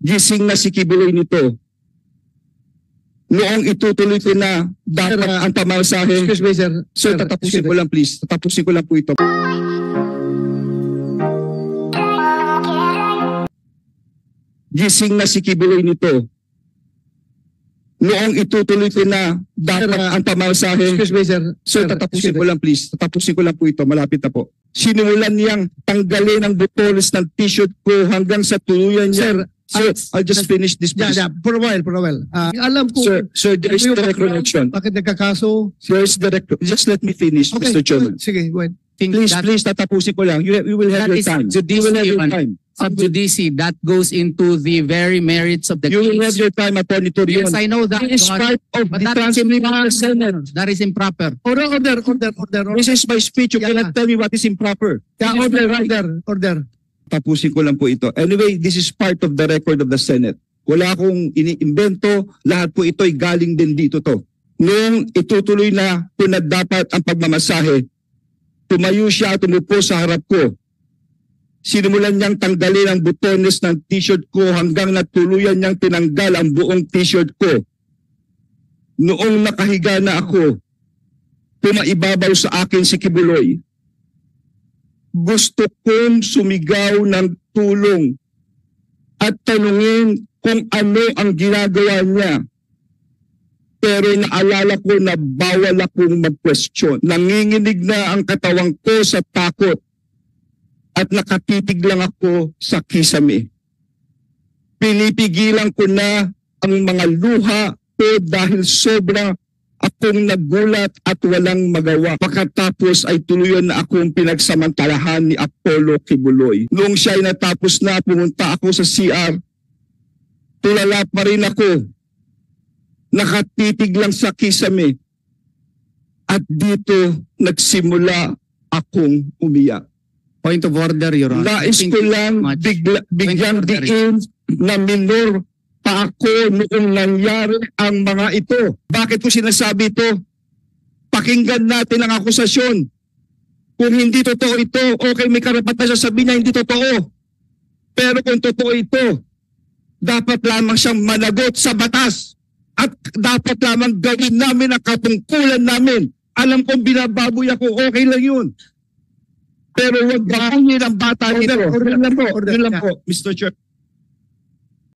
gising na si Kibuloy nito. Noong itutuloy ko na dapat ang pamasahe. Excuse me, sir. Sir, tatapusin ko lang please. Tatapusin ko lang po ito. Gising na si Kibuloy nito. Noong itutuloy ko na dapat ang pamasahe. Excuse me, sir. Sir, tatapusin ko lang please. Tatapusin ko lang po ito. Malapit na po. Sinimulan niyang tanggalin ang butones ng t-shirt ko hanggang sa tuluyan niya. Sir, I'll just finish this please. For a while. Alam ko. Sir, there is direct connection. Bakit nagkakaso? There is direct. Just let me finish, Okay, Mr. Chairman. sige, go ahead. Please, tatapusin ko lang. You will have That your is time. judicial, You will have your Your Honor. time. Sub-judice, that goes into the very merits of the You will have case. your time, Attorney Torion. Yes, I know that. This is Your Honor. part of But the that is transcript of the improper. Senate. That is improper. Order. This is my speech. You Yeah. cannot tell me what is improper. Order. Tapusin ko lang po ito. Anyway, this is part of the record of the Senate. Wala akong iniimbento. Lahat po ito'y galing din dito to. Noong itutuloy na kung na dapat ang pagmamasahe, tumayo siya at umupo sa harap ko. Sinimulan niyang tanggalin ang butones ng t-shirt ko hanggang natuluyan niyang tinanggal ang buong t-shirt ko. Noong nakahiga na ako, pumaibabaw sa akin si Kibuloy. Gusto kong sumigaw ng tulong at tanungin kung ano ang ginagawa niya. Pero naalala ko na bawal akong mag-question. Nanginginig na ang katawang ko sa takot at nakatitig lang ako sa kisame. Pinipigilan ko na ang mga luha ko dahil sobra akong nagulat at walang magawa. Pagkatapos ay tuluyan na akong pinagsamantalahan ni Apollo Kibuloy. Noong siya ay natapos na, pumunta ako sa CR. Tulala pa rin ako. Nakatitig lang sa kisame. At dito nagsimula akong umiyak. Point of order, Your Honor. Nais ko lang biglang diin na minor pa ako noong nangyari ang mga ito. Bakit ko sinasabi ito? Pakinggan natin ang akusasyon. Kung hindi totoo ito, okay, may karapatan siya sabihin niya hindi totoo. Pero kung totoo ito, dapat lamang siyang managot sa batas. At dapat lamang gawin namin ang katungkulan namin. Alam kong binababoy ako, okay lang yun. Pero huwag babuyin ang bata nito. Yun lang po, Mr. Chair.